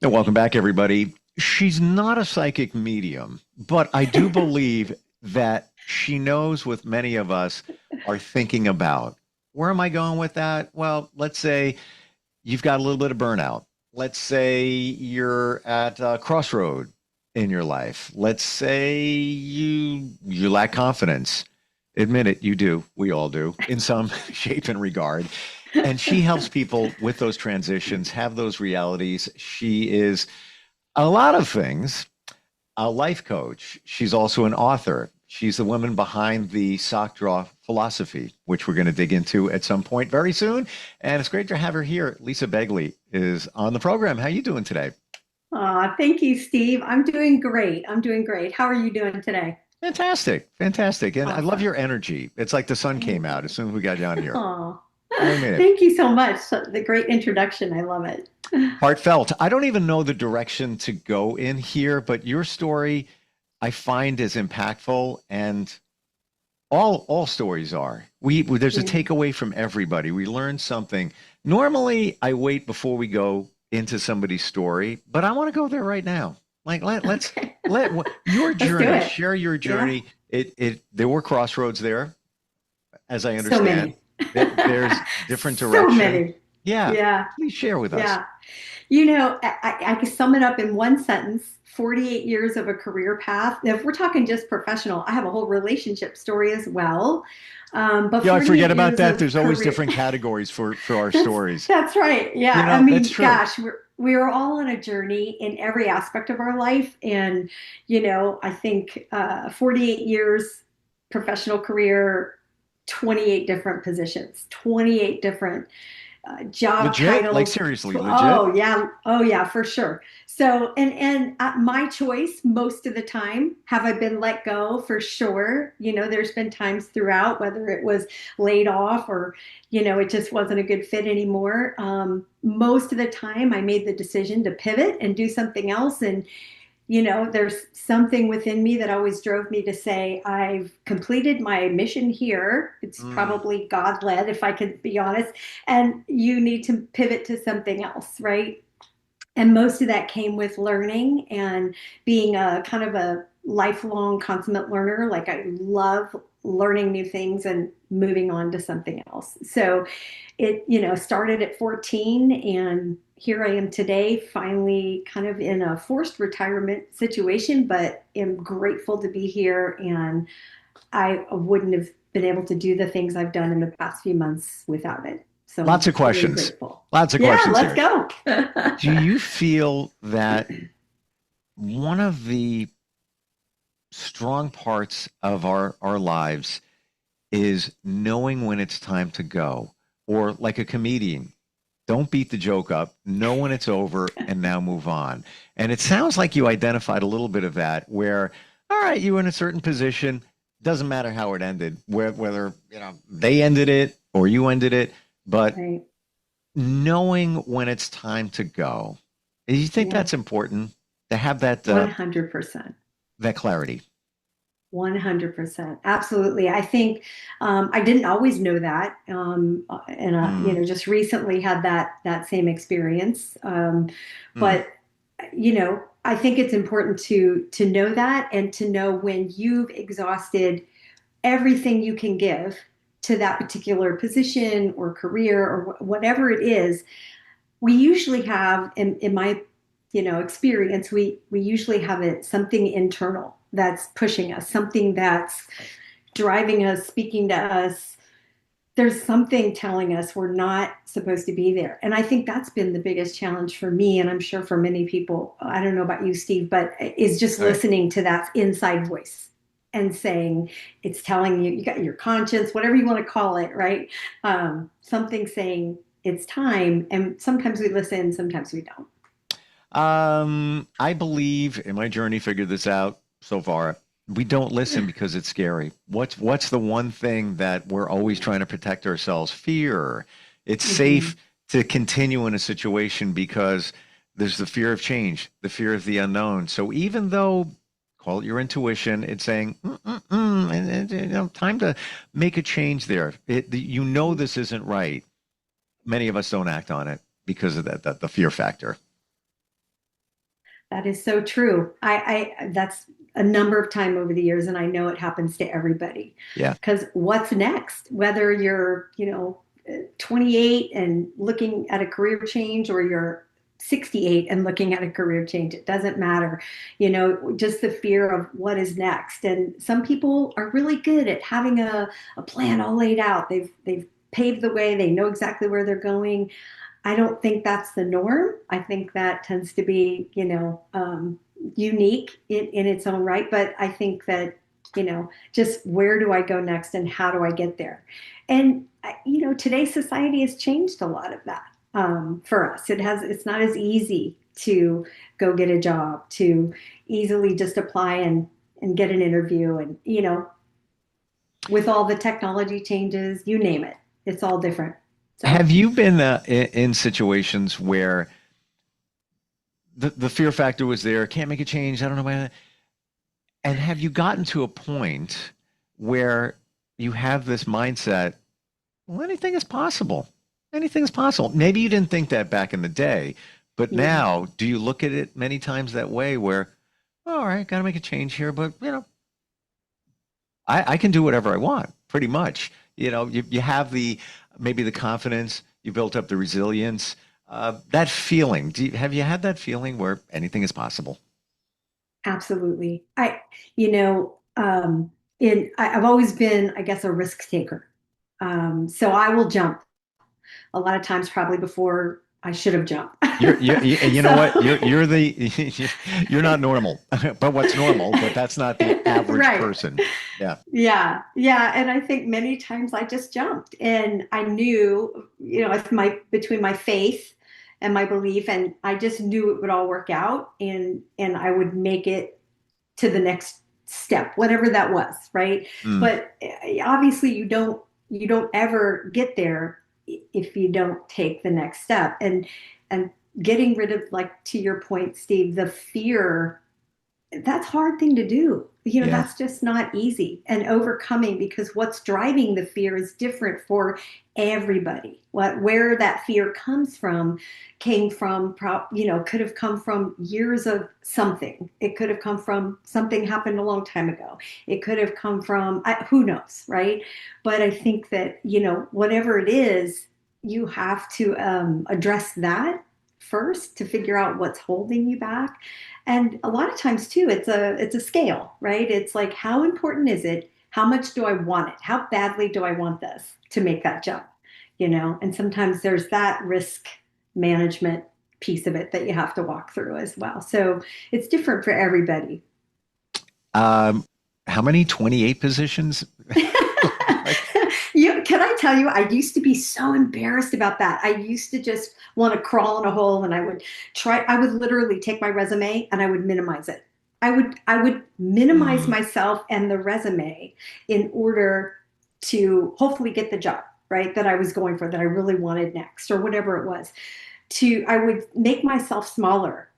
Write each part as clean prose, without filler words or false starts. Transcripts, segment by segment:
And welcome back, everybody. She's not a psychic medium, but I do believe that she knows what many of us are thinking about. Where am I going with that? Well, let's say you've got a little bit of burnout. Let's say you're at a crossroad in your life. Let's say you lack confidence. Admit it, you do. We all do in some shape and regard. And she helps people with those transitions, have those realities. She is a lot of things, a life coach. She's also an author. She's the woman behind the sock draw philosophy, which we're going to dig into at some point very soon. And it's great to have her here. Lisa Begley is on the program. How are you doing today? Thank you, Steve. I'm doing great. I'm doing great. How are you doing today? Fantastic. Fantastic. And I love Awesome. your energy. It's like the sun came Thank out as you. soon as we got down here. Oh, Really made it. thank you so much. The great introduction. I love it. Heartfelt. I don't even know the direction to go in here, but your story I find is impactful, and all stories are. There's a Yeah. takeaway from everybody. We learn something. Normally, I wait before we go into somebody's story, but I want to go there right now. Like Okay. let your Let's do journey, it. share your Yeah. journey. It there were crossroads there, as I So understand. many. There's different So direction. many. Yeah, Yeah. please share with us. Yeah. I can sum it up in one sentence 48 years of a career path. Now, if we're talking just professional, I have a whole relationship story as well. But Yeah, I forget 48 about years that. of There's always career. different categories for our That's stories. that's right. Yeah. I That's mean, true. gosh, we're all on a journey in every aspect of our life. And, I think 48 years professional career, 28 different positions, 28 different job Legit? Like titles. seriously, legit? Oh yeah, for sure. So, and my choice most of the time, have I been let go? For sure. There's been times throughout, whether it was laid off or it just wasn't a good fit anymore. Most of the time, I made the decision to pivot and do something else, and there's something within me that always drove me to say, I've completed my mission here. It's Mm. probably God led, if I could be honest. And you need to pivot to something else, right? And most of that came with learning and being a kind of a lifelong consummate learner. Like I love learning new things and moving on to something else. So it, started at 14 and here I am today, finally kind of in a forced retirement situation, but am grateful to be here. And I wouldn't have been able to do the things I've done in the past few months without it. So Lots I'm of really questions. grateful. Lots of Yeah, questions let's here. go. Do you feel that one of the strong parts of our lives is knowing when it's time to go? Or like a comedian, don't beat the joke up, know when it's over, and now move on. And it sounds like you identified a little bit of that, where, all right, you were in a certain position, doesn't matter how it ended, whether they ended it or you ended it, but Right. knowing when it's time to go. Do you think Yeah. that's important to have that 100%. that clarity? 100%. Absolutely. I think I didn't always know that. And Mm, just recently had that same experience. mm, But I think it's important to know that and to know when you've exhausted everything you can give to that particular position or career or whatever it is. We usually have, in my experience, we usually have something internal that's pushing us, something that's driving us, speaking to us. There's something telling us we're not supposed to be there. And I think that's been the biggest challenge for me, and I'm sure for many people. I don't know about you, Steve, but is just right. listening to that inside voice and saying, it's telling you, you got your conscience, whatever you want to call it, right? Something saying it's time. And sometimes we listen, sometimes we don't. I believe in my journey, figured this out so far. We don't listen because it's scary. What's the one thing that we're always trying to protect ourselves? Fear. It's Mm-hmm. safe to continue in a situation because there's the fear of change, the fear of the unknown. So even though, call it your intuition, it's saying, and, time to make a change there. This isn't right. Many of us don't act on it because of that the fear factor. That is so true. That's a number of time over the years, and I know it happens to everybody. Yeah. Because what's next? Whether you're, 28 and looking at a career change, or you're 68 and looking at a career change, it doesn't matter. Just the fear of what is next. And some people are really good at having a plan all laid out. They've paved the way. They know exactly where they're going. I don't think that's the norm. I think that tends to be, unique in its own right. But I think that, just where do I go next and how do I get there? And, today's society has changed a lot of that for us. It's not as easy to go get a job, to easily just apply and get an interview. And, with all the technology changes, you name it, it's all different. So. Have you been in situations where the fear factor was there? Can't make a change. I don't know why. And have you gotten to a point where you have this mindset? Well, anything is possible. Anything is possible. Maybe you didn't think that back in the day, but Yeah. now do you look at it many times that way where, "Oh, all right, got to make a change here, but I can do whatever I want, pretty much. You have maybe the confidence, you built up the resilience, that feeling. Have you had that feeling where anything is possible? Absolutely. I've always been, I guess, a risk taker. So I will jump a lot of times, probably before I should have jumped. You know So, what? You're the you're not normal, but what's normal? But that's not the average right. person. Yeah. Yeah. Yeah. And I think many times I just jumped, and I knew, it's between my faith and my belief, and I just knew it would all work out, and I would make it to the next step, whatever that was, right? Mm, But obviously you don't ever get there if you don't take the next step. And getting rid of, like, to your point, Steve, the fear, that's a hard thing to do. yeah. That's just not easy, and overcoming, because what's driving the fear is different for everybody. Where that fear comes from came from, could have come from years of something. It could have come from something happened a long time ago. It could have come from, who knows, right? But I think that, whatever it is, you have to address that first to figure out what's holding you back. And a lot of times too, it's a scale, right? It's like, how important is it? How much do I want it? How badly do I want this to make that jump? And sometimes there's that risk management piece of it that you have to walk through as well. So it's different for everybody. Um, how many 28 positions? Like, Can I tell you, I used to be so embarrassed about that. I used to just want to crawl in a hole, and I would literally take my resume and I would minimize it. I would minimize mm, myself and the resume in order to hopefully get the job, right? That I was going for, that I really wanted next, or whatever it was. I would make myself smaller.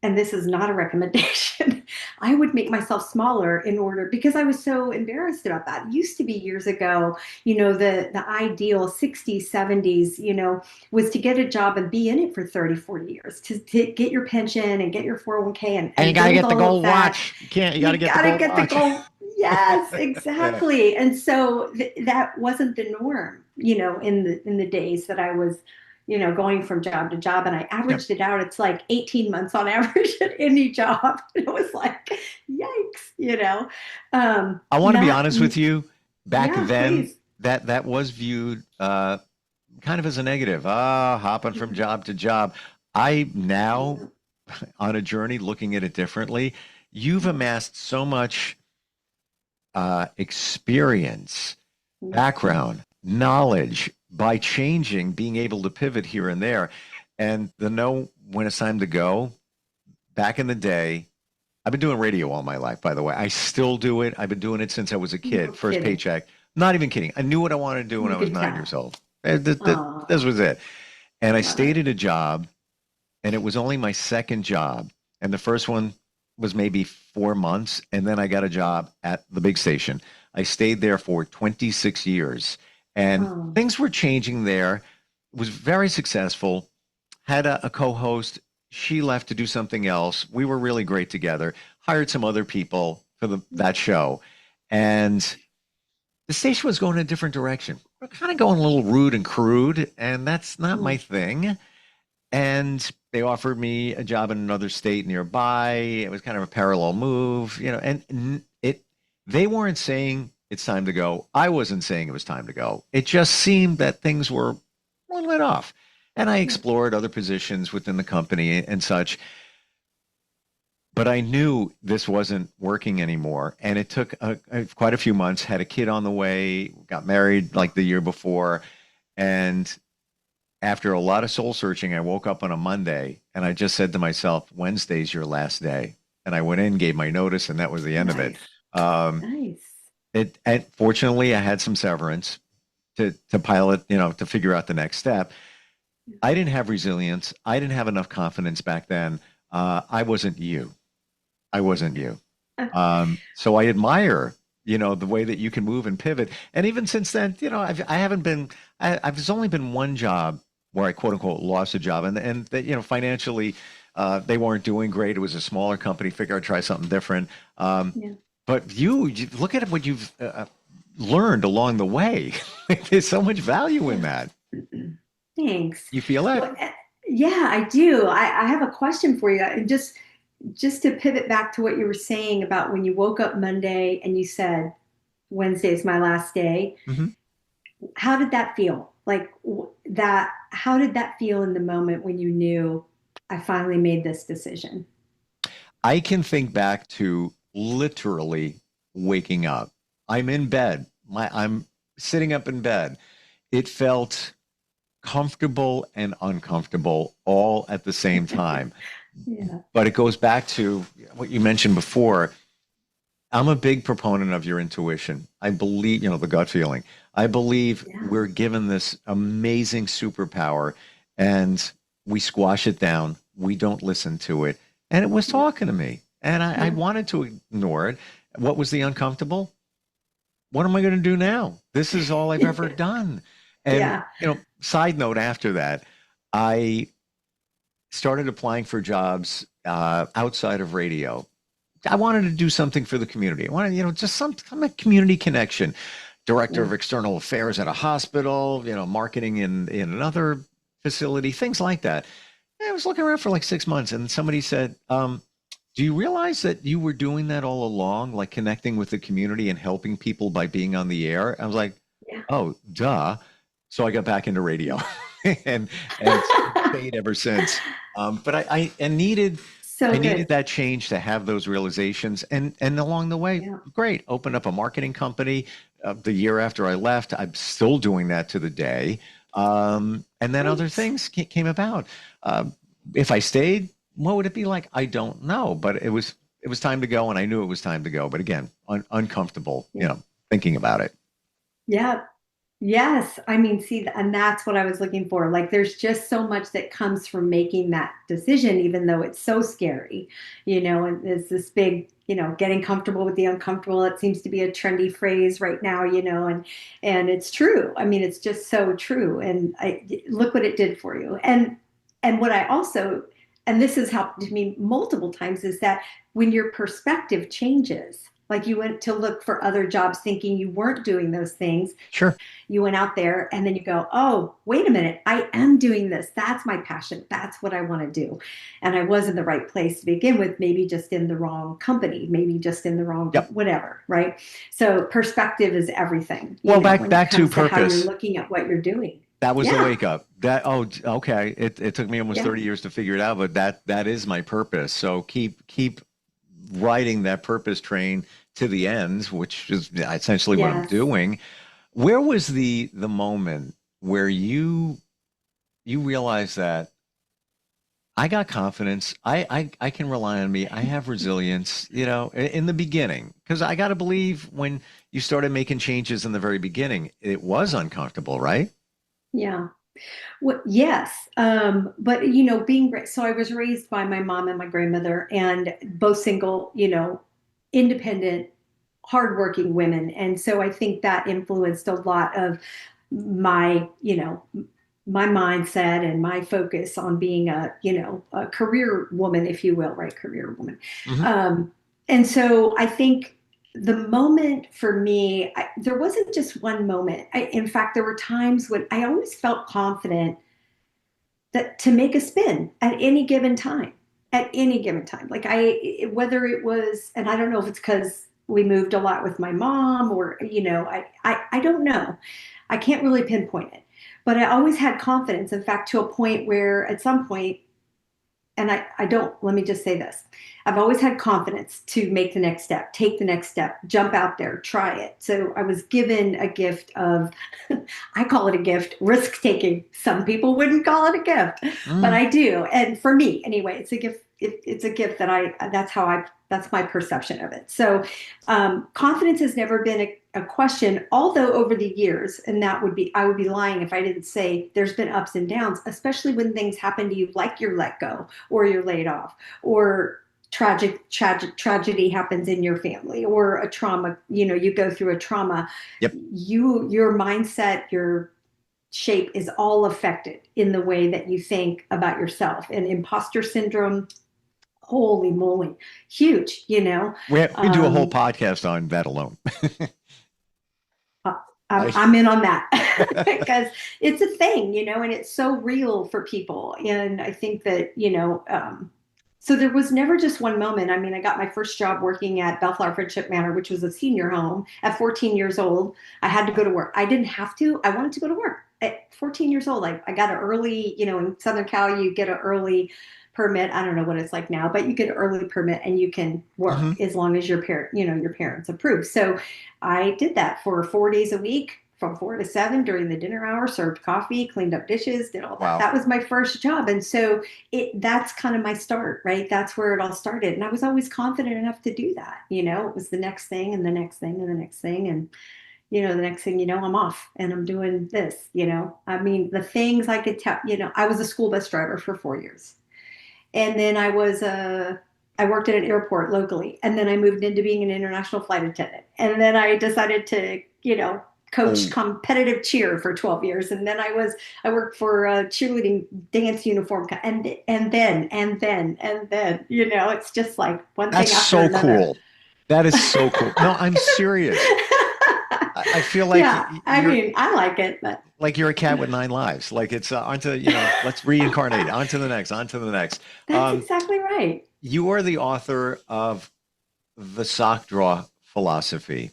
And this is not a recommendation. I would make myself smaller in order, because I was so embarrassed about that. It used to be years ago, the ideal 60s, 70s, was to get a job and be in it for 30, 40 years, to get your pension and get your 401k, and, and you and got to build get the all of gold that. watch. You got to You get the got to gold get the watch. goal. Yes, Yeah. exactly. And so that wasn't the norm, in the days that I was, going from job to job. And I Yeah. averaged it out. It's like 18 months on average at any job. It was like, yikes. I want to be Not, honest with you. Back yeah, then, please. that was viewed kind of as a negative. Hopping from job to job. I now Yeah. on a journey looking at it differently. You've amassed so much experience, background, knowledge by changing, being able to pivot here and there, and the know when it's time to go. Back in the day, I've been doing radio all my life, by the way. I still do it. I've been doing it since I was a No kid, first kidding. paycheck. Not even kidding. I knew what I wanted to do when I You was could 9 years tell. old. This Oh, was it. And I love it. stayed at a job, and it was only my second job. And the first one was maybe 4 months. And then I got a job at the big station. I stayed there for 26 years, and Oh, things were changing there. Was very successful. Had a co host. she left to do something else. We were really great together. Hired some other people for that show, and the station was going in a different direction. We're kind of going a little rude and crude, and that's not my Mm, thing. And they offered me a job in another state nearby. It was kind of a parallel move, and they weren't saying it's time to go. I wasn't saying it was time to go. It just seemed that things were one lit off. And I yeah, explored other positions within the company and such, but I knew this wasn't working anymore. And it took quite a few months, had a kid on the way, got married like the year before. And after a lot of soul searching, I woke up on a Monday and I just said to myself, Wednesday's your last day. And I went in, gave my notice, and that was the end of it. nice, Um, nice. and fortunately, I had some severance to pilot, to figure out the next step. I didn't have resilience. I didn't have enough confidence back then. I wasn't you. I wasn't you. Uh, So I admire, the way that you can move and pivot. And even since then, I haven't been, I've there's only been one job where I quote unquote lost a job, and that, financially, they weren't doing great. It was a smaller company. Figure I'd try something different. Um, yeah. but you look at what you've learned along the way. There's so much value in that. Thanks. You feel that? Well, yeah, I do. I have a question for you. And just to pivot back to what you were saying about when you woke up Monday and you said, Wednesday is my last day. Mhm. How did that feel? Like that, how did that feel in the moment when you knew I finally made this decision? I can think back to literally waking up. I'm in bed. I'm sitting up in bed. It felt comfortable and uncomfortable all at the same time. Yeah. But it goes back to what you mentioned before. I'm a big proponent of your intuition. I believe, the gut feeling. I believe Yeah. we're given this amazing superpower and we squash it down. We don't listen to it. And it was Yeah. talking to me. And I Yeah. wanted to ignore it. What was the uncomfortable? What am I going to do now? This is all I've ever done. And, Yeah. side note after that, I started applying for jobs outside of radio. I wanted to do something for the community. I wanted, just some community connection. Director Yeah. of External Affairs at a hospital, marketing in another facility, things like that. And I was looking around for like 6 months, and somebody said, "Do you realize that you were doing that all along, like connecting with the community and helping people by being on the air?" I was like, Yeah. "Oh, duh." So I got back into radio, and stayed ever since. But I needed I So needed good. that change to have those realizations, and along the way, Yeah. great. Opened up a marketing company. The year after I left, I'm still doing that to the day. And then other Great. things came about. If I stayed, what would it be like? I don't know, but it was time to go, and I knew it was time to go. But again, uncomfortable, Yeah. thinking about it. Yeah. Yes. I mean, see, and that's what I was looking for. Like, there's just so much that comes from making that decision, even though it's so scary, and it's this big, getting comfortable with the uncomfortable. It seems to be a trendy phrase right now, and it's true. I mean, it's just so true. And look what it did for you. And what I also, and this has helped me multiple times, is that when your perspective changes, like you went to look for other jobs thinking you weren't doing those things, Sure. you went out there and then you go, oh, wait a minute, I am doing this. That's my passion. That's what I want to do. And I was in the right place to begin with, maybe just in the wrong company, maybe just in the wrong, Yep. whatever, right? So perspective is everything, Well, back when it back to comes to how you're purpose. looking at what you're doing. That was the Yeah. wake up. Okay. It took me almost Yeah. 30 years to figure it out, but that is my purpose. So keep riding that purpose train to the end, which is essentially what I'm Yes. doing. Where was the moment where you realized that I got confidence, I can rely on me, I have resilience, in the beginning, because I got to believe when you started making changes in the very beginning, it was uncomfortable, right? Yeah. Well, yes. But so I was raised by my mom and my grandmother, and both single, independent, hardworking women. And so I think that influenced a lot of my, my mindset and my focus on being a career woman, if you will, right? Career woman. Hmm. Um, and so I think the moment for me, there wasn't just one moment. In fact, there were times when I always felt confident that to make a spin at any given time, at any given time. Like whether it was, and I don't know if it's because we moved a lot with my mom or, I don't know. I can't really pinpoint it, but I always had confidence. In fact, to a point where at some point, and I don't, let me just say this. I've always had confidence to make the next step, take the next step, jump out there, try it. So I was given a gift of, I call it a gift, risk taking. Some people wouldn't call it a gift, but Mm. I do. And for me, anyway, it's a gift. It's a gift that that's my perception of it. So confidence has never been a question, although over the years, and I would be lying if I didn't say there's been ups and downs, especially when things happen to you, like you're let go or you're laid off or tragedy happens in your family or a trauma, you go through a trauma, Yep. your mindset, your shape is all affected in the way that you think about yourself. And imposter syndrome, holy moly, huge. We do a whole Um, podcast on that alone. I- I, I'm in on that because it's a thing, and it's so real for people. And I think that, so there was never just one moment. I mean, I got my first job working at Bellflower Friendship Manor, which was a senior home at 14 years old. I had to go to work. I didn't have to. I wanted to go to work at 14 years old. I got an early, in Southern Cal, you get an early permit. I don't know what it's like now, but you get an early permit and you can work Mhm. as long as your parents approve. So I did that for 4 days a week from 4 to 7 during the dinner hour, served coffee, cleaned up dishes, did all that. Wow. That was my first job. And so that's kind of my start, right? That's where it all started. And I was always confident enough to do that. It was the next thing and the next thing and the next thing. And, the next thing I'm off and I'm doing this. I mean, the things I could tell, I was a school bus driver for 4 years. And then I worked at an airport locally. And then I moved into being an international flight attendant. And then I decided to, coach Oh, competitive cheer for 12 years. And then I worked for a cheerleading dance uniform. And then, it's just like one that's thing after so another. cool. That is so cool. No, I'm serious. I feel like Yeah, I you're mean, I like it, but like you're a cat with nine lives. Like it's onto, let's reincarnate, on to the next, on to the next. that's exactly right. You are the author of The Sock Draw Philosophy.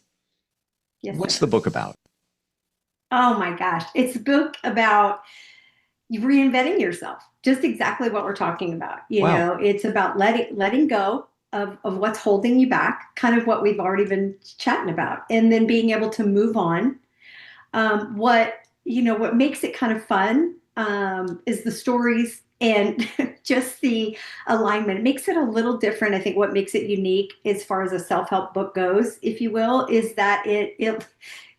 Yes, What's the sir. book about? Oh my gosh. It's a book about reinventing yourself. Just exactly what we're talking about. Wow. It's about letting go of what's holding you back, kind of what we've already been chatting about, and then being able to move on. What makes it kind of fun is the stories and just the alignment. It makes it a little different. I think what makes it unique as far as a self-help book goes, if you will, is that it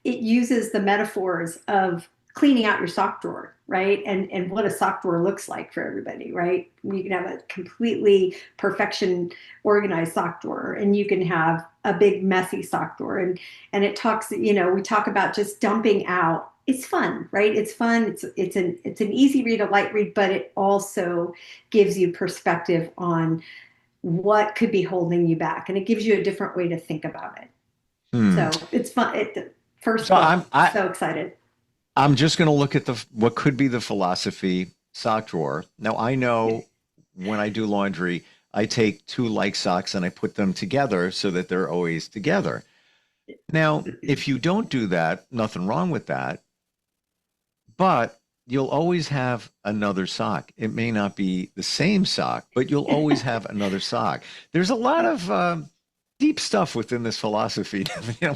uses the metaphors of cleaning out your sock drawer, right? And what a sock drawer looks like for everybody, right? You can have a completely perfection organized sock drawer, and you can have a big messy sock drawer. And it talks, we talk about just dumping out. It's fun, right? It's fun. It's an easy read, a light read, but it also gives you perspective on what could be holding you back, and it gives you a different way to think about it. Hmm. So it's fun. First So book, I'm I so excited. I'm just going to look at the what could be the philosophy sock drawer. Now I know when I do laundry, I take two like socks and I put them together so that they're always together. Now, if you don't do that, nothing wrong with that, but you'll always have another sock. It may not be the same sock, but you'll always have another sock. There's a lot of deep stuff within this philosophy,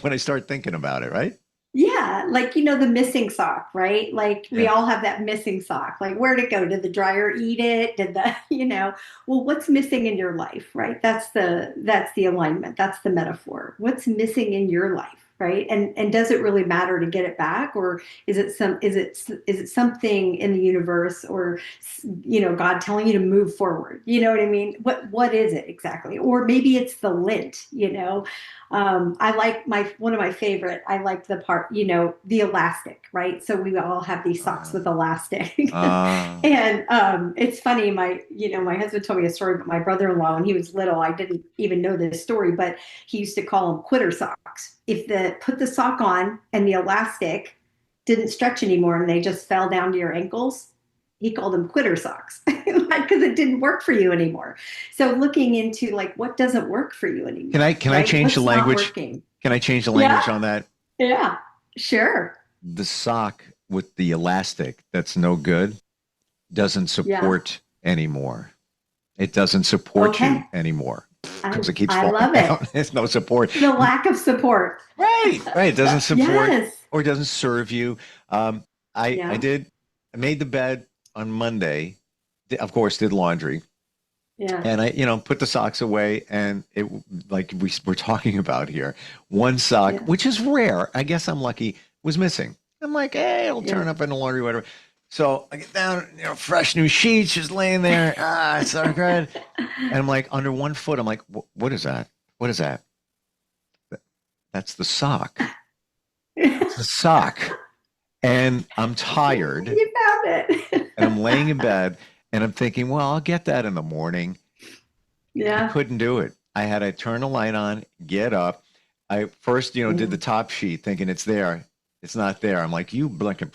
when I start thinking about it, right? Yeah, like the missing sock, right? Like we Yeah. all have that missing sock. Like where'd it go? Did the dryer eat it? Did the, well, what's missing in your life, right? That's the alignment. That's the metaphor. What's missing in your life? right? And does it really matter to get it back, or is it something in the universe, or God telling you to move forward? You know what I mean? What is it exactly? Or maybe it's the lint. I like one of my favorite. I like the part, the elastic, right? So we all have these socks Uh, with elastic, uh, and it's funny. My husband told me a story about my brother-in-law when he was little. I didn't even know this story, but he used to call them quitter socks. If put the sock on and the elastic didn't stretch anymore and they just fell down to your ankles, he called them quitter socks because it didn't work for you anymore. So looking into like what doesn't work for you anymore, can I right? change the What's not language? working? Can I change the Yeah, language on that? yeah, sure. The sock with the elastic that's no good doesn't Yeah. support anymore. It doesn't support you Okay. anymore I because it keeps I falling love it. down. There's no support. The lack of support. Right, right. It doesn't support Yes. or it doesn't serve you. Um, I Yeah. did. I made the bed on Monday. Of course, did laundry, Yeah. and I, put the socks away. And it, like we were talking about here, one sock, Yeah. which is rare. I guess I'm lucky, was missing. I'm like, hey, it'll turn Yeah. up in the laundry, whatever. So I get down, fresh new sheets just laying there. Ah, it's so good. And I'm like, under one foot, I'm like, what is that? What is that? That's the sock. It's the sock. And I'm tired You found it. and I'm laying in bed and I'm thinking, well, I'll get that in the morning. I Yeah. couldn't do it. I had to turn the light on, get up. I first, did the Yeah. top sheet thinking it's there. It's not there. I'm like, you blinking.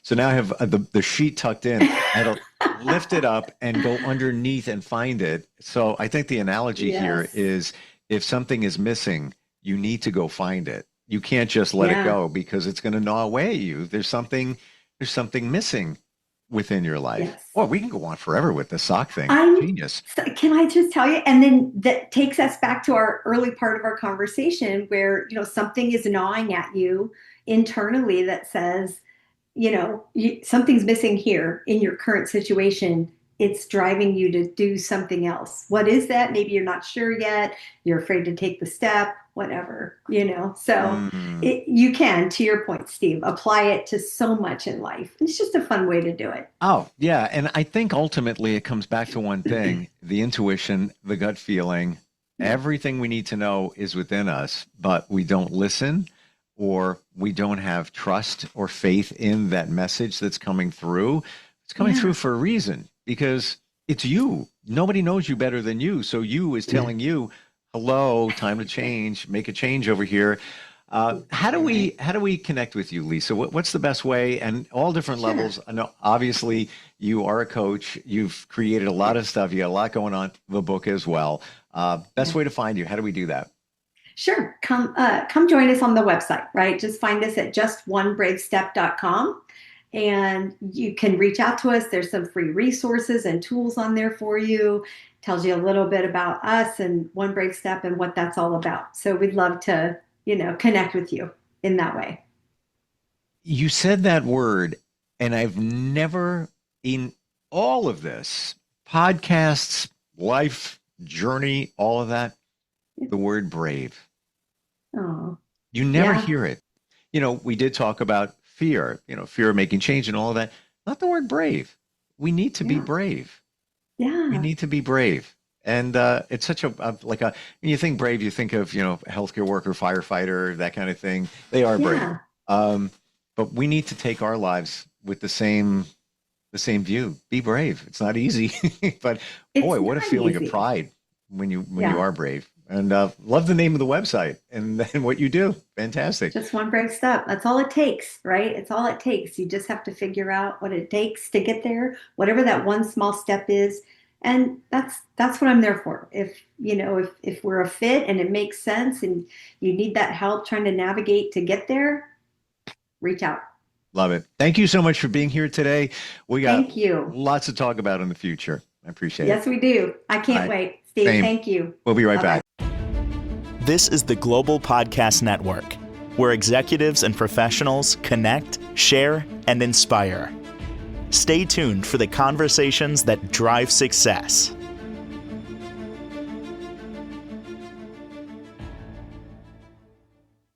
So now I have the sheet tucked in. I had to lift it up and go underneath and find it. So I think the analogy here Yes. is if something is missing, you need to go find it. You can't just let it Yeah. go because it's going to gnaw away at you. There's something missing within your life. Yes. Boy, we can go on forever with the sock thing. I'm, Genius. can I just tell you? And then that takes us back to our early part of our conversation where, something is gnawing at you internally that says, something's missing here in your current situation. It's driving you to do something else. What is that? Maybe you're not sure yet. You're afraid to take the step, whatever. So Mm. you can, to your point, Steve, apply it to so much in life. It's just a fun way to do it. Oh, yeah. And I think ultimately it comes back to one thing, the intuition, the gut feeling. Yeah. Everything we need to know is within us, but we don't listen or we don't have trust or faith in that message that's coming through. It's coming Yeah. through for a reason because it's you. Nobody knows you better than you. So you is telling you, hello, time to change, make a change over here. How do we Right. how do we connect with you, Lisa? What's the best way? And all different Sure. levels. I know obviously you are a coach. You've created a lot of stuff. You got a lot going on. The book as well. Best Yeah. way to find you. How do we do that? Sure. Come join us on the website, right? Just find us at justonebravestep.com and you can reach out to us. There's some free resources and tools on there for you. Tells you a little bit about us and One Brave Step and what that's all about. So we'd love to, connect with you in that way. You said that word, and I've never in all of this podcasts, life journey, all of that, the word brave. Oh, You never yeah, hear it. We did talk about fear, fear of making change and all of that. Not the word brave. We need to be yeah, brave. We yeah, need to be brave. And it's such like when you think brave, you think of, healthcare worker, firefighter, that kind of thing. They are brave. yeah, Um, but we need to take our lives with the same view. Be brave. It's not easy, but it's boy, what a not feeling of easy. pride when you Yeah. are brave. And love the name of the website and what you do. Fantastic. Just one brave step. That's all it takes, right? It's all it takes. You just have to figure out what it takes to get there, whatever that one small step is. And that's what I'm there for. If we're a fit and it makes sense and you need that help trying to navigate to get there, reach out. Love it. Thank you so much for being here today. We got Thank you. lots to talk about in the future. I appreciate it. Yes, we do. I All can't right. wait. Steve, Same. thank you. We'll be right Bye-bye. back. This is the Global Podcast Network, where executives and professionals connect, share, and inspire. Stay tuned for the conversations that drive success.